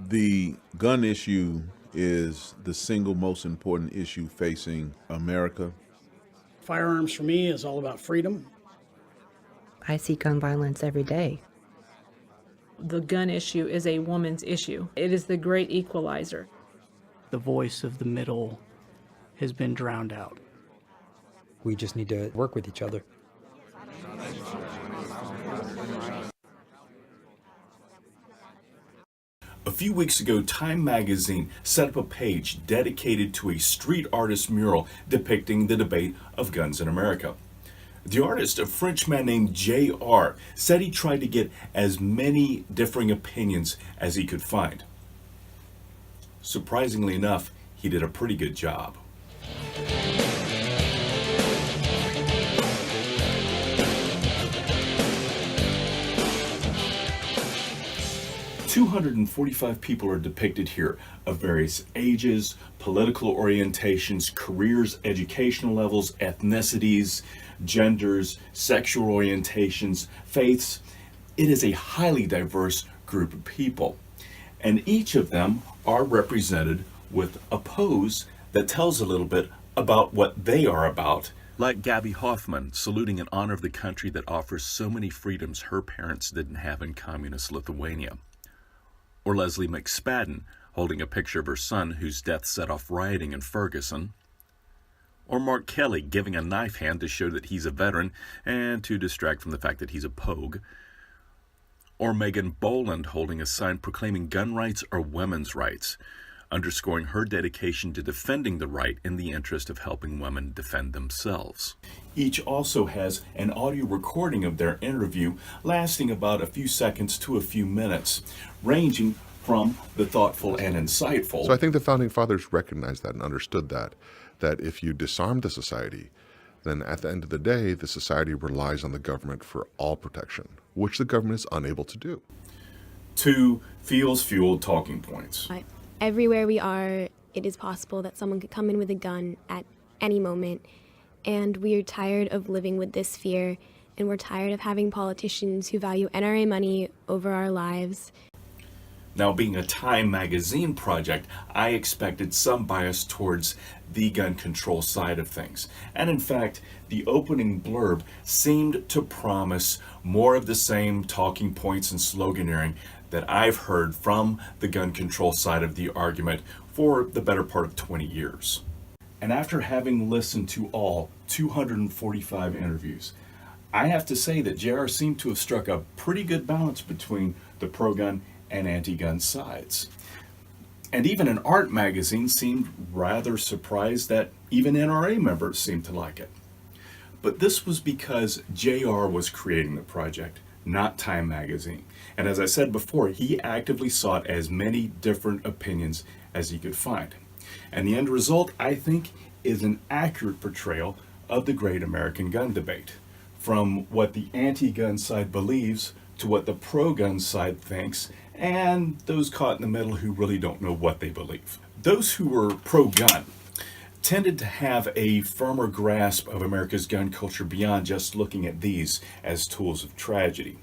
The gun issue is the single most important issue facing America. Firearms for me is all about freedom. I see gun violence every day. The gun issue is a woman's issue. It is the great equalizer. The voice of the middle has been drowned out. We just need to work with each other. A few weeks ago, Time magazine set up a page dedicated to a street artist mural depicting the debate of guns in America. The artist, a Frenchman named J.R., said he tried to get as many differing opinions as he could find. Surprisingly enough, he did a pretty good job. 245 people are depicted here of various ages, political orientations, careers, educational levels, ethnicities, genders, sexual orientations, faiths. It is a highly diverse group of people, and each of them are represented with a pose that tells a little bit about what they are about. Like Gabby Hoffman, saluting in honor of the country that offers so many freedoms her parents didn't have in communist Lithuania. Or Leslie McSpadden, holding a picture of her son whose death set off rioting in Ferguson. Or Mark Kelly giving a knife hand to show that he's a veteran and to distract from the fact that he's a pogue. Or Megan Boland holding a sign proclaiming gun rights are women's rights, underscoring her dedication to defending the right in the interest of helping women defend themselves. Each also has an audio recording of their interview lasting about a few seconds to a few minutes, ranging from the thoughtful and insightful. So I think the Founding Fathers recognized that and understood that if you disarm the society, then at the end of the day, the society relies on the government for all protection, which the government is unable to do. 2 feels-fueled talking points. Everywhere we are, it is possible that someone could come in with a gun at any moment, and we are tired of living with this fear, and we're tired of having politicians who value NRA money over our lives. Now, being a Time magazine project, I expected some bias towards the gun control side of things. And in fact, the opening blurb seemed to promise more of the same talking points and sloganeering that I've heard from the gun control side of the argument for the better part of 20 years. And after having listened to all 245 interviews, I have to say that JR seemed to have struck a pretty good balance between the pro-gun and anti-gun sides. And even an art magazine seemed rather surprised that even NRA members seemed to like it. But this was because JR was creating the project, not Time magazine. And as I said before, he actively sought as many different opinions as he could find. And the end result, I think, is an accurate portrayal of the great American gun debate, from what the anti-gun side believes to what the pro-gun side thinks, and those caught in the middle who really don't know what they believe. Those who were pro-gun tended to have a firmer grasp of America's gun culture beyond just looking at these as tools of tragedy,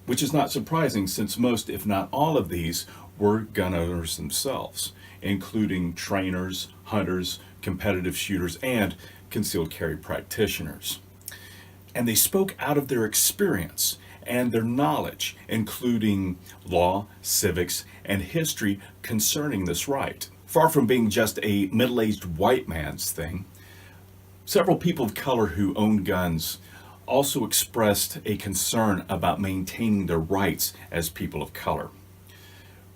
which is not surprising since most, if not all of these, were gun owners themselves, including trainers, hunters, competitive shooters, and concealed carry practitioners. And they spoke out of their experience and their knowledge, including law, civics, and history concerning this right. Far from being just a middle-aged white man's thing, several people of color who own guns also expressed a concern about maintaining their rights as people of color.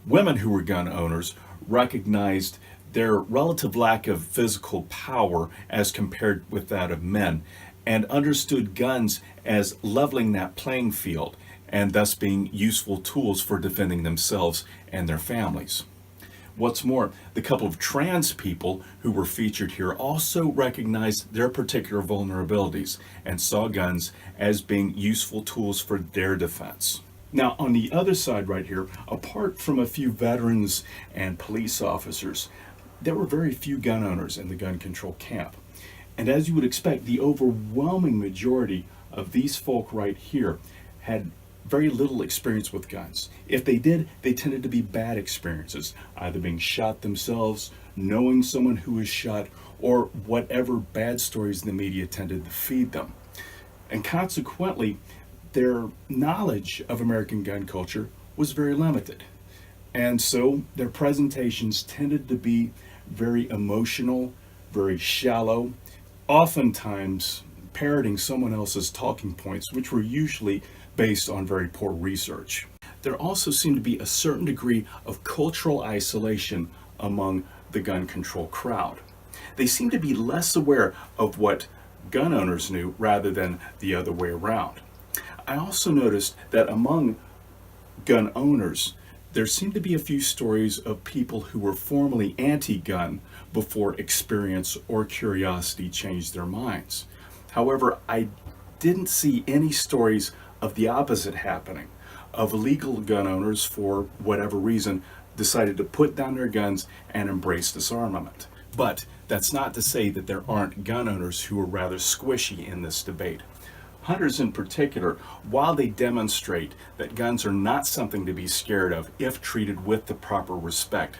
Women who were gun owners recognized their relative lack of physical power as compared with that of men, and understood guns as leveling that playing field and thus being useful tools for defending themselves and their families. What's more, the couple of trans people who were featured here also recognized their particular vulnerabilities and saw guns as being useful tools for their defense. Now, on the other side right here, apart from a few veterans and police officers, there were very few gun owners in the gun control camp. And as you would expect, the overwhelming majority of these folk right here had very little experience with guns. If they did, they tended to be bad experiences, either being shot themselves, knowing someone who was shot, or whatever bad stories the media tended to feed them. And consequently, their knowledge of American gun culture was very limited. And so their presentations tended to be very emotional, very shallow, oftentimes parroting someone else's talking points, which were usually based on very poor research. There also seemed to be a certain degree of cultural isolation among the gun control crowd. They seemed to be less aware of what gun owners knew rather than the other way around. I also noticed that among gun owners, there seemed to be a few stories of people who were formerly anti-gun before experience or curiosity changed their minds. However, I didn't see any stories of the opposite happening, of illegal gun owners, for whatever reason, decided to put down their guns and embrace disarmament. But that's not to say that there aren't gun owners who are rather squishy in this debate. Hunters in particular, while they demonstrate that guns are not something to be scared of if treated with the proper respect,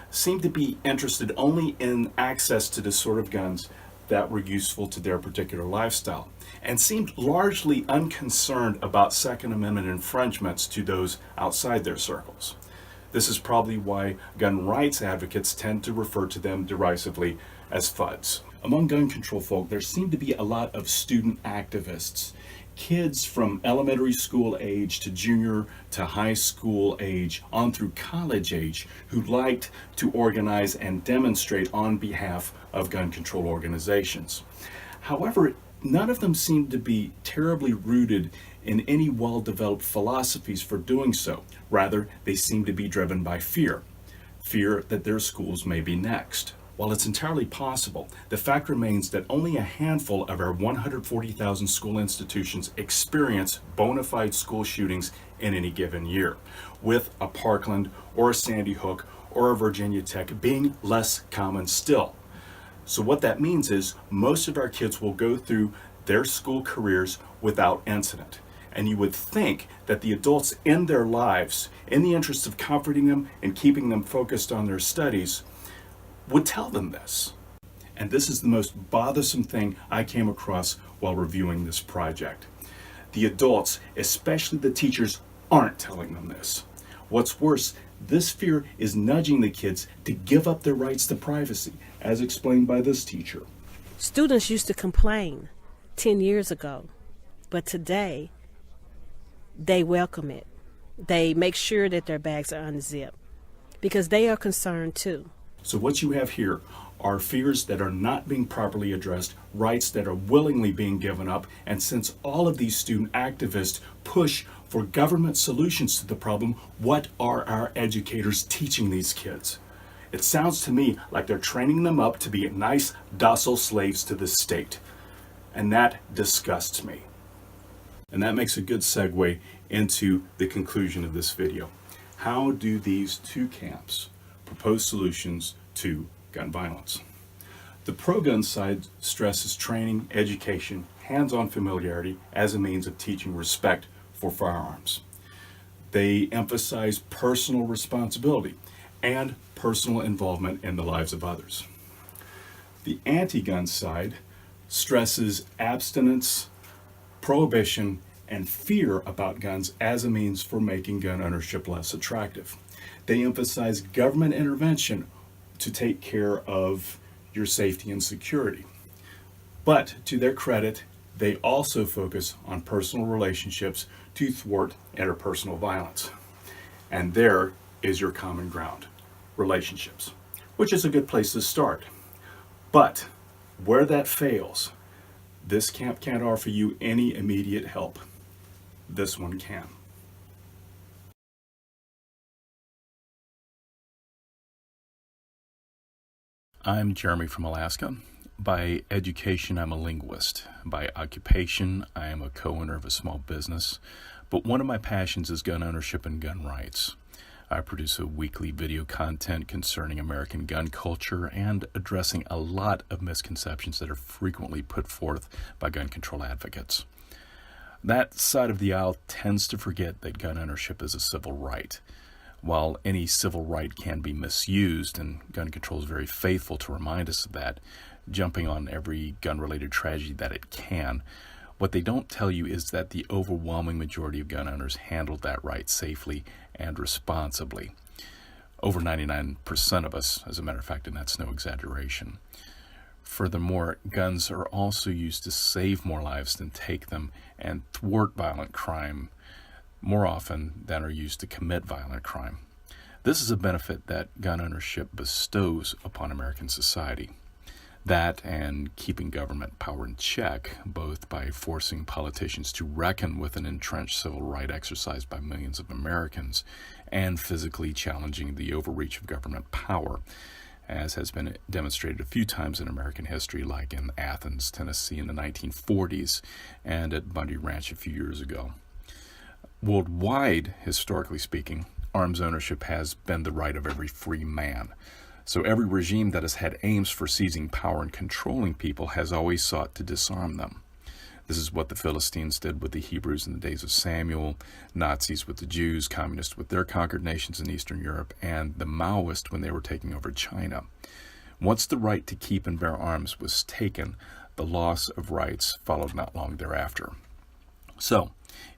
seem to be interested only in access to the sort of guns that were useful to their particular lifestyle, and seemed largely unconcerned about Second Amendment infringements to those outside their circles. This is probably why gun rights advocates tend to refer to them derisively as FUDs. Among gun control folk, there seemed to be a lot of student activists, kids from elementary school age to junior to high school age on through college age, who liked to organize and demonstrate on behalf of gun control organizations. However, none of them seemed to be terribly rooted in any well-developed philosophies for doing so. Rather, they seemed to be driven by fear that their schools may be next. While it's entirely possible, the fact remains that only a handful of our 140,000 school institutions experience bona fide school shootings in any given year, with a Parkland or a Sandy Hook or a Virginia Tech being less common still. So what that means is most of our kids will go through their school careers without incident. And you would think that the adults in their lives, in the interest of comforting them and keeping them focused on their studies, would tell them this. And this is the most bothersome thing I came across while reviewing this project. The adults, especially the teachers, aren't telling them this. What's worse, this fear is nudging the kids to give up their rights to privacy, as explained by this teacher. Students used to complain 10 years ago, but today they welcome it. They make sure that their bags are unzipped because they are concerned too. So what you have here are fears that are not being properly addressed, rights that are willingly being given up, and since all of these student activists push for government solutions to the problem, what are our educators teaching these kids? It sounds to me like they're training them up to be nice, docile slaves to the state. And that disgusts me. And that makes a good segue into the conclusion of this video. How do these two camps propose solutions to gun violence? The pro-gun side stresses training, education, hands-on familiarity as a means of teaching respect for firearms. They emphasize personal responsibility and personal involvement in the lives of others. The anti-gun side stresses abstinence, prohibition, and fear about guns as a means for making gun ownership less attractive. They emphasize government intervention to take care of your safety and security. But to their credit, they also focus on personal relationships to thwart interpersonal violence. And there is your common ground, relationships, which is a good place to start. But where that fails, this camp can't offer you any immediate help. This one can. I'm Jeremy from Alaska. By education, I'm a linguist. By occupation, I am a co-owner of a small business. But one of my passions is gun ownership and gun rights. I produce a weekly video content concerning American gun culture and addressing a lot of misconceptions that are frequently put forth by gun control advocates. That side of the aisle tends to forget that gun ownership is a civil right. While any civil right can be misused, and gun control is very faithful to remind us of that, jumping on every gun-related tragedy that it can, what they don't tell you is that the overwhelming majority of gun owners handled that right safely and responsibly. Over 99% of us, as a matter of fact, and that's no exaggeration. Furthermore, guns are also used to save more lives than take them and thwart violent crime more often than are used to commit violent crime. This is a benefit that gun ownership bestows upon American society. That and keeping government power in check, both by forcing politicians to reckon with an entrenched civil right exercised by millions of Americans, and physically challenging the overreach of government power, as has been demonstrated a few times in American history, like in Athens, Tennessee in the 1940s, and at Bundy Ranch a few years ago. Worldwide, historically speaking, arms ownership has been the right of every free man. So every regime that has had aims for seizing power and controlling people has always sought to disarm them. This is what the Philistines did with the Hebrews in the days of Samuel, Nazis with the Jews, communists with their conquered nations in Eastern Europe, and the Maoists when they were taking over China. Once the right to keep and bear arms was taken, the loss of rights followed not long thereafter. So,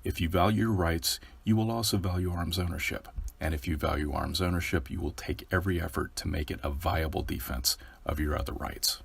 if you value your rights, you will also value arms ownership. And if you value arms ownership, you will take every effort to make it a viable defense of your other rights.